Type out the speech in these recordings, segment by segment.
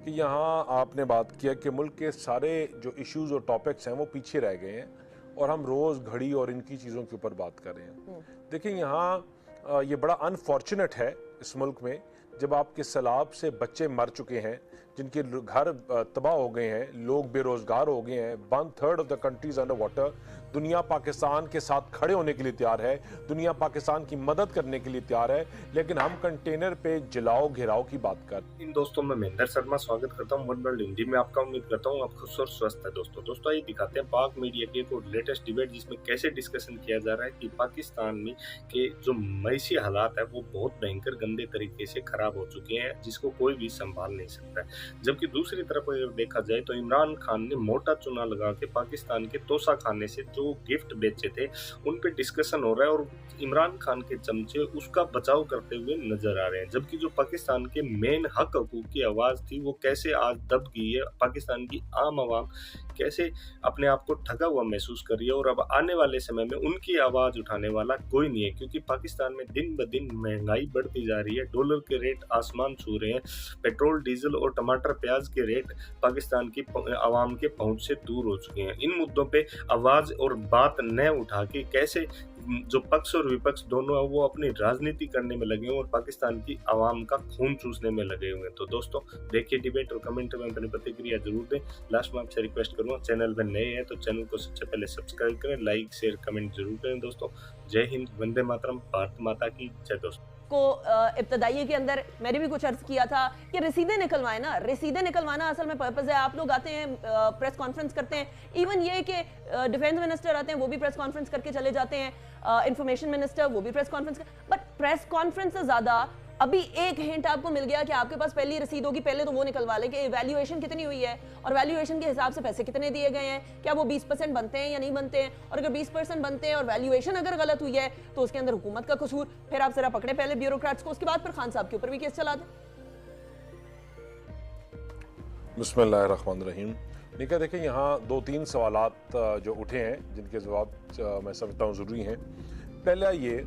कि यहाँ आपने बात किया कि मुल्क के सारे जो इश्यूज और टॉपिक्स हैं वो पीछे रह गए हैं और हम रोज़ घड़ी और इनकी चीज़ों के ऊपर बात कर रहे हैं। देखिए यहाँ ये बड़ा अनफॉर्चुनेट है इस मुल्क में जब आपके सैलाब से बच्चे मर चुके हैं, जिनके घर तबाह हो गए हैं, लोग बेरोजगार हो गए हैं, 1/3 of the countries under water. दुनिया पाकिस्तान के साथ खड़े होने के लिए तैयार है, दुनिया पाकिस्तान की मदद करने के लिए तैयार है, लेकिन हम कंटेनर पे जलाओ घिराव की बात कर। इन दोस्तों मैं महेंद्र शर्मा स्वागत करता हूं वन वर्ल्ड हिंदी में आपका। उम्मीद करता हूं आप खुश और स्वस्थ है। दोस्तों ये दिखाते हैं पाक मीडिया के एक लेटेस्ट डिबेट जिसमें कैसे डिस्कशन किया जा रहा है कि पाकिस्तान में के जो मईसी हालात है वो बहुत भयंकर गंदे तरीके से खराब हो चुके हैं, जिसको कोई भी संभाल नहीं सकता है। जबकि दूसरी तरफ अगर देखा जाए तो इमरान खान ने मोटा चुना लगा के पाकिस्तान के तोसा खाने से जो गिफ्ट बेचे थे उन पे डिस्कशन हो रहा है और इमरान खान के चमचे उसका बचाव करते हुए नजर आ रहे हैं। जबकि जो पाकिस्तान के मेन हक हकूक की आवाज थी वो कैसे आज दब गई है, पाकिस्तान की आम आवाम कैसे अपने आप को ठगा हुआ महसूस कर रही है और अब आने वाले समय में उनकी आवाज उठाने वाला कोई नहीं है, क्योंकि पाकिस्तान में दिन ब दिन महंगाई बढ़ती जा रही है, डॉलर के रेट आसमान छू रहे हैं, पेट्रोल डीजल और टमाटर प्याज के रेट पाकिस्तान की आवाम के पहुंच से दूर हो चुके हैं। इन मुद्दों पे आवाज और बात न उठा के कैसे जो पक्ष और विपक्ष दोनों है वो अपनी राजनीति करने में लगे हुए और पाकिस्तान की आवाम का खून चूसने में लगे हुए हैं। तो दोस्तों देखिए डिबेट और कमेंट में अपनी प्रतिक्रिया जरूर दें। लास्ट में आपसे रिक्वेस्ट करूंगा, चैनल में नए हैं तो चैनल को सबसे पहले सब्सक्राइब करें, लाइक शेयर कमेंट जरूर करें। दोस्तों जय हिंद, वंदे मातरम, भारत माता की जय। दोस्तों को इब्तदाई के अंदर मैंने भी कुछ अर्ज किया था कि रसीदें निकलवाएं ना, रसीदें निकलवाना असल में पर्पस है। आप लोग आते हैं प्रेस कॉन्फ्रेंस करते हैं, इवन ये कि डिफेंस मिनिस्टर आते हैं वो भी प्रेस कॉन्फ्रेंस करके चले जाते हैं, इंफॉर्मेशन मिनिस्टर वो भी press conference, but press conference से ज्यादा अभी एक हिंट आपको मिल गया कि आपके पास पहली रसीद होगी, पहले तो वो निकलवा ले कि वैल्यूएशन कितनी हुई है और वैल्यूएशन के हिसाब से पैसे कितने दिए गए हैं, क्या वो 20% बनते हैं या नहीं बनते हैं, और अगर 20% बनते हैं और वैल्यूएशन अगर गलत हुई है तो उसके अंदर हुकूमत का कसूर, फिर आप जरा पकड़े पहले ब्यूरोक्रेट्स को, उसके बाद फिर खान साहब के ऊपर भी केस चला दें। बिस्मिल्लाहिर्रहमानिर्रहीम। निका देखिए यहाँ 2-3 सवालात जो उठे हैं जिनके जवाब मैं समझता हूँ ज़रूरी हैं। पहला ये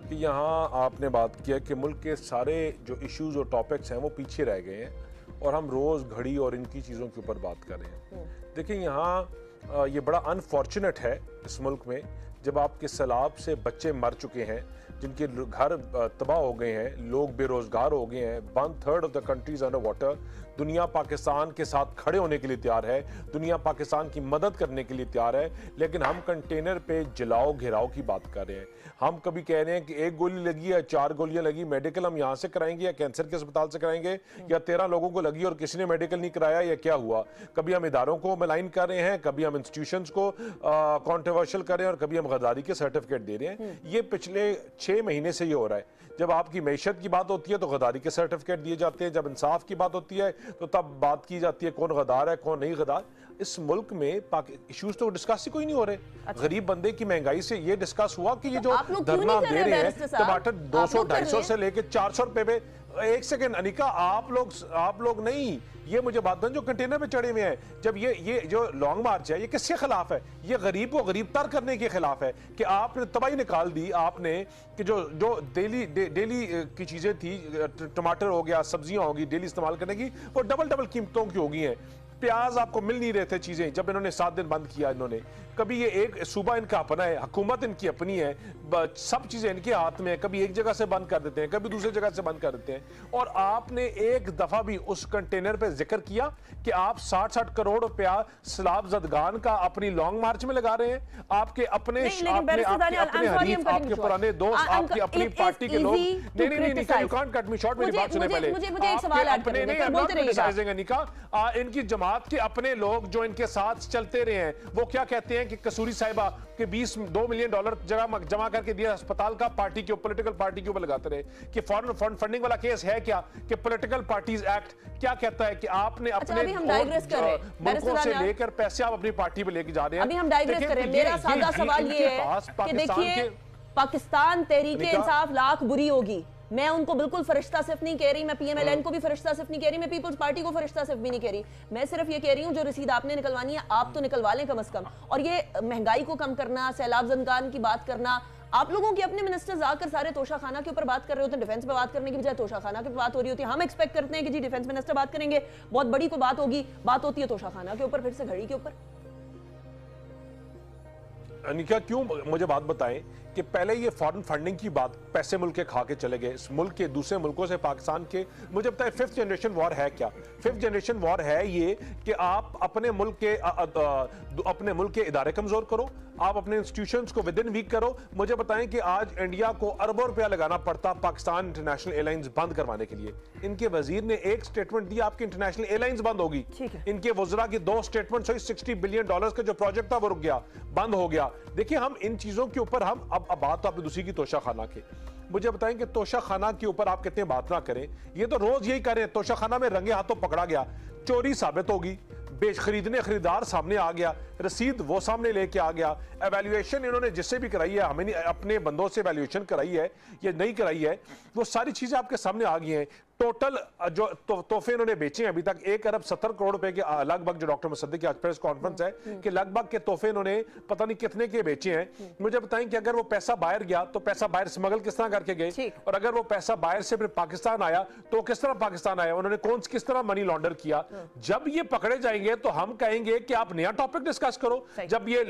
कि यहाँ आपने बात किया कि मुल्क के सारे जो इश्यूज और टॉपिक्स हैं वो पीछे रह गए हैं और हम रोज़ घड़ी और इनकी चीज़ों के ऊपर बात कर रहे हैं। देखिए यहाँ ये बड़ा अनफॉर्चुनेट है इस मुल्क में जब आपके सैलाब से बच्चे मर चुके हैं, जिनके घर तबाह हो गए हैं, लोग बेरोजगार हो गए हैं, 1/3 of the countries under water. दुनिया पाकिस्तान के साथ खड़े होने के लिए तैयार है, दुनिया पाकिस्तान की मदद करने के लिए तैयार है, लेकिन हम कंटेनर पे जलाओ घिराव की बात कर रहे हैं। हम कभी कह रहे हैं कि 1 गोली लगी या 4 गोलियां लगी, मेडिकल हम यहाँ से कराएंगे या कैंसर के अस्पताल से कराएंगे, या 13 लोगों को लगी और किसी ने मेडिकल नहीं कराया, या क्या हुआ। कभी हम इदारों को मलाइन कर रहे हैं, कभी हम इंस्टीट्यूशंस को कॉन्ट्रोवर्शियल कर रहे हैं और कभी हम गद्दारी के सर्टिफिकेट दे रहे हैं। ये पिछले 6 महीने से ये हो रहा है। जब आपकी मैशत की बात होती है तो गद्दारी के सर्टिफिकेट दिए जाते हैं, जब इंसाफ की बात होती है तो तब बात की जाती है कौन गद्दार है कौन नहीं गद्दार। इस मुल्क में इश्यूज तो डिस्कस ही कोई नहीं हो रहे। अच्छा। गरीब बंदे की महंगाई से ये डिस्कस हुआ कि ये जो धरना दे रहे हैं टमाटर 200-250 से लेके 400 रुपए पे। एक सेकेंड अनिका, आप लोग नहीं, ये मुझे बात बन जो कंटेनर पे चढ़े हुए हैं, जब ये जो लॉन्ग मार्च है ये किसके खिलाफ है? ये गरीब को गरीब तर करने के खिलाफ है कि आपने तबाही निकाल दी आपने कि जो डेली की चीजें थी, टमाटर हो गया, सब्जियां होगी डेली इस्तेमाल करने की, वो डबल कीमतों की हो गई हैं। प्याज आपको मिल नहीं रहे थे चीजें, जब इन्होंने 7 दिन बंद किया इन्होंने। कभी ये एक सूबा इनका अपना है, हुकूमत इनकी अपनी है, सब चीजें इनके हाथ में है, कभी एक जगह से बंद कर देते हैं, कभी दूसरी जगह से बंद कर देते हैं। और आपने एक दफा भी उस कंटेनर पे जिक्र किया कि आप 60-60 करोड़ रुपया सैलाब ज़दगान का अपनी लॉन्ग मार्च में लगा रहे हैं। आपके अपने हरीफ, आपके पुराने दोस्त, आपकी अपनी पार्टी के लोग। नहीं, you can't cut me short, मेरी बात सुने पहले। इनकी जमात के अपने लोग जो इनके साथ चलते रहे हैं वो क्या कहते हैं कि कसूरी साहिबा के $2 मिलियन जमा करके दिया अस्पताल का, पार्टी के पॉलिटिकल पार्टी के ऊपर लगाते रहे कि फॉरेन फंडिंग वाला केस है क्या, कि पॉलिटिकल पार्टीज एक्ट क्या कहता है कि आपने अपने मुल्कों से लेकर पैसे आप अपनी पार्टी पे लेके जा रहे हैं। अभी हम डाइग्रेस करें। मेरा सादा सवाल ये है कि देखिए पाकिस्तान तहरीके इंसाफ लाख बुरी होगी, मैं उनको बिल्कुल फरिश्ता सिर्फ नहीं कह रही, मैं पीएमएलएन को भी फरिश्ता सिर्फ नहीं कह रही, मैं पीपल्स पार्टी को फरिश्ता सिर्फ भी नहीं कह रही, मैं सिर्फ ये कह रही हूँ जो रसीद आपने निकलवानी है आप तो निकलवा लें कम से कम। और ये महंगाई को कम करना, सैलाब ज़दगान की बात करना, आप लोगों के अपने मिनिस्टर्स आकर सारे तोशाखाना के ऊपर बात कर रहे होते हैं, डिफेंस पे बात करने की बजाय तोशाखाना के बात हो रही होती है। हम एक्सपेक्ट करते हैं कि जी डिफेंस मिनिस्टर बात करेंगे, बहुत बड़ी कोई बात होगी, बात होती है तोशाखाना के ऊपर, फिर से घड़ी के ऊपर। अनिका, क्यों मुझे बात बताएं कि पहले ये फॉरेन फंडिंग की बात, पैसे मुल्क के खा के चले गए, इस मुल्क के दूसरे मुल्कों से पाकिस्तान के, मुझे बताएं 5th जनरेशन वॉर है क्या? 5th जनरेशन वॉर है ये कि आप अपने मुल्क के इदारे कमजोर करो, आप अपने इंस्टीट्यूशंस को विद इन वीक करो। मुझे बताएं कि आज इंडिया को अरबों रुपया लगाना पड़ता पाकिस्तान इंटरनेशनल एयरलाइंस बंद करवाने के लिए। इनके वजीर ने एक स्टेटमेंट दिया, आपकी इंटरनेशनल एयरलाइंस बंद होगी। इनके वज़रा की 2 स्टेटमेंट हुई, $60 बिलियन का जो प्रोजेक्ट था वो रुक गया, बंद हो गया। देखिए, हम इन चीजों के ऊपर हम अब बात तो आपने दूसरी की तोशाखाना के, मुझे बताएं कि तोशाखाना के ऊपर आप कितने बात ना करें, ये तो रोज यही करें। तोशाखाना में रंगे हाथों पकड़ा गया, चोरी साबित होगी, खरीदार सामने आ गया, रसीद वो सामने लेके आ गया, एवैल्यूएशन इन्होंने जिससे भी कराई है, हमें नहीं, अपने बंदों से एवैल्यूएशन कराई है या नहीं कराई है, वो सारी चीजें आपके सामने आ गई हैं। टोटल जो तोहफे इन्होंने बेचे हैं अभी तक 1 अरब 70 करोड़ रुपए के लगभग, जो डॉक्टर मुसद्दिक की आज प्रेस कॉन्फ्रेंस है कि लगभग के तोहफे इन्होंने पता नहीं कितने के बेचे हैं। मुझे बताएं कि अगर वो पैसा बाहर गया तो पैसा बाहर स्मगल किस तरह करके गए, और अगर वो पैसा बाहर से फिर पाकिस्तान आया तो किस तरह पाकिस्तान आया, उन्होंने किस तरह मनी लॉन्डर किया। जब ये पकड़े जाएंगे तो हम कहेंगे कि आप नया टॉपिक डिस्कस करो। जब ये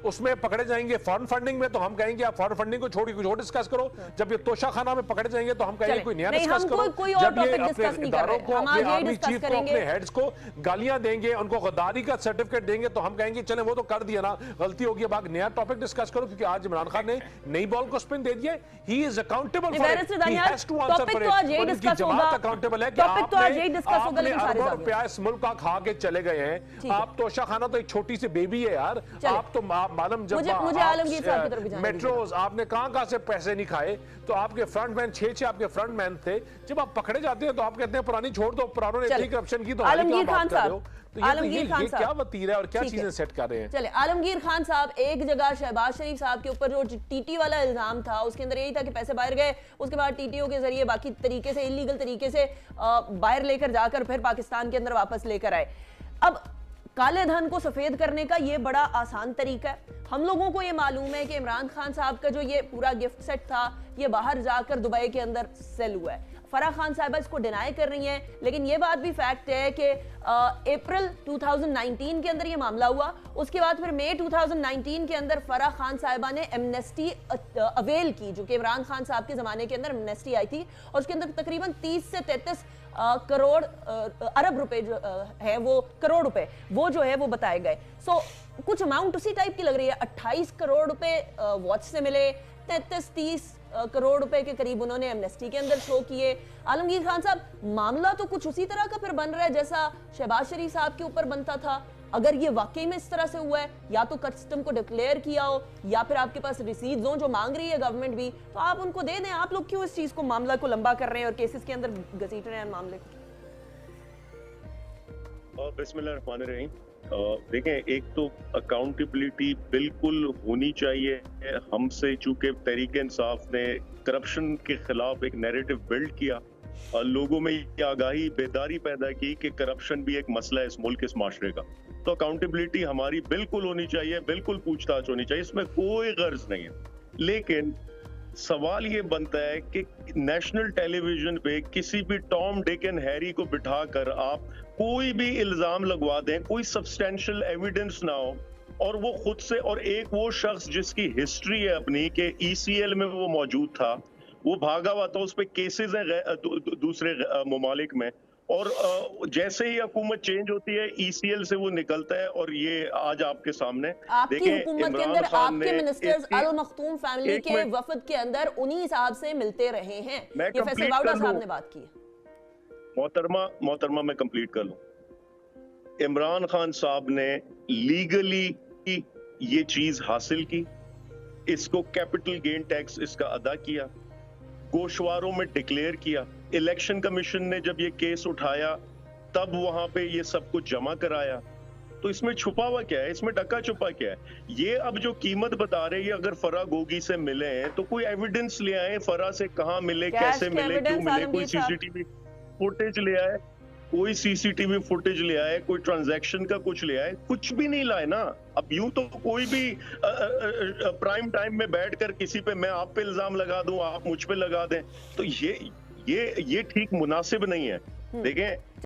उसमें पकड़े जाएंगे फॉरेन फंडिंग में तो हम कहेंगे आप फॉरेन फंडिंग को छोड़ कुछ और डिस्कस करो। जब ये तोशाखाना में पकड़े जाएंगे तो हम कहेंगे कोई नया डिस्कस करो। जब ये अपने इदारों को, अपने आर्मी चीफ को, अपने हेड्स को गालियां देंगे, उनको गद्दारी का सर्टिफिकेट देंगे तो हम कहेंगे चले वो तो कर दिया ना, गलती होगी, अब आगे नया टॉपिक डिस्कस करो। क्योंकि आज इमरान खान ने नई बॉल को स्पिन दे दिया, he is accountable for it, he has to answer for it. उनकी जमात अकाउंटेबल है कि आपने अरबों रुपया इस मुल्क का खा के चले गए हैं। आप तोशाखाना तो एक छोटी सी बेबी है यार, आप तो मालूम, जब मेट्रोज आपने कहां से पैसे नहीं खाए, तो आपके फ्रंटमैन 6 आपके फ्रंटमैन थे। जब आप पकड़े जाते हैं तो आप कहते हैं पुरानी छोड़ दो, पुरानों ने इतनी करप्शन की तो आलमगीर खान साहब, ये क्या वतीरा है और क्या चीजें सेट कर रहे हैं? चले, आलमगीर खान साहब, एक जगह शहबाज शरीफ साहब के ऊपर जो टीटी वाला इल्जाम था उसके अंदर यही था कि पैसे बाहर गए, उसके बाद टीटीओ के जरिए बाकी तरीके से, इलीगल तरीके से बाहर लेकर जाकर फिर पाकिस्तान के अंदर वापस लेकर आए। अब काले धन को सफेद करने का ये बड़ा आसान तरीका है। हम लोगों को ये मालूम है कि इमरान खान साहब का जो ये पूरा गिफ्ट सेट था ये बाहर जाकर दुबई के अंदर सेल हुआ है। फराह खान साहिबा इसको डिनाई कर रही हैं, लेकिन ये बात भी फैक्ट है कि अप्रैल 2019 के अंदर ये मामला हुआ। उसके बाद फिर मई 2019 के अंदर फराह खान साहिबा ने एमनेस्टी अवेल की, जो कि इमरान खान साहब के ज़माने के अंदर एमनेस्टी आई थी, और उसके अंदर तकरीबन 30 से 33 करोड़ अरब रुपए जो है, वो करोड़ रुपए वो जो है वो बताए गए। सो कुछ अमाउंट उसी टाइप की लग रही है। 28 करोड़ रुपए वॉच से मिले, 33-30 करोड़ रुपए के करीब उन्होंने एमनेस्टी के अंदर शो किए। आलमगीर खान साहब, मामला तो कुछ उसी तरह का फिर बन रहा है जैसा शहबाज शरीफ साहब के ऊपर बनता था। अगर ये वाकई में इस तरह से हुआ है, या तो कस्टम को डिक्लेयर किया हो या फिर आपके पास रिसीट्स हो जो मांग रही है गवर्नमेंट भी, तो आप उनको दे दें। आप लोग क्यों इस चीज को, मामला को लंबा कर रहे हैं और केसेस के अंदर घसीट रहे हैं मामले को? बिस्मिल्लाहिर्रहमानिर्रहीम। देखें, एक तो अकाउंटेबिलिटी बिल्कुल होनी चाहिए हमसे, चूंकि तहरीक इंसाफ ने करप्शन के खिलाफ एक नैरेटिव बिल्ड किया और लोगों में ये आगाही, बेदारी पैदा की कि करप्शन भी एक मसला है इस मुल्क, इस माशरे का। तो अकाउंटेबिलिटी हमारी बिल्कुल होनी चाहिए, बिल्कुल पूछताछ होनी चाहिए, इसमें कोई गर्ज नहीं है। लेकिन सवाल ये बनता है कि नेशनल टेलीविजन पे किसी भी टॉम, डिक एंड हैरी को बिठाकर आप कोई भी इल्जाम लगवा दें, कोई सब्सटेंशियल एविडेंस ना हो, और वो खुद से, और एक वो शख्स जिसकी हिस्ट्री है अपनी कि ECL में वो मौजूद था, वो भागा हुआ था, उस पर केसेस हैं दूसरे ममालिक में, और जैसे ही हुकूमत चेंज होती है ECL से वो निकलता है, और ये आज आपके सामने आपकी हुकूमत के अंदर आपके मिनिस्टर्स अल मखतूम फैमिली के वफद के अंदर उन्हीं साहब से मिलते रहे हैं। ये फैसल बाउडा साहब ने बात की है। मोहतरमा मैं कंप्लीट कर लूं। इमरान खान साहब ने लीगली ये चीज हासिल की, इसको कैपिटल गेन टैक्स इसका अदा किया, गोशवारों में डिक्लेयर किया। इलेक्शन कमीशन ने जब ये केस उठाया तब वहां पे ये सब कुछ जमा कराया। तो इसमें छुपा हुआ क्या है, इसमें डका छुपा क्या है? ये अब जो कीमत बता रहे हैं, अगर फराह गोगी से मिले हैं तो कोई एविडेंस ले आए, फराह से कहां मिले, कैसे मिले, क्यों मिले, कोई CCTV फुटेज ले आए। कोई सीसीटीवी फुटेज ले आए, कोई ट्रांजैक्शन का कुछ ले आए, कुछ भी नहीं लाए ना। अब यूं तो कोई भी प्राइम टाइम में बैठकर किसी पे मैं आप पे इल्जाम लगा दूं, आप मुझ पे लगा दें, तो ये ठीक मुनासिब नहीं है। देखें,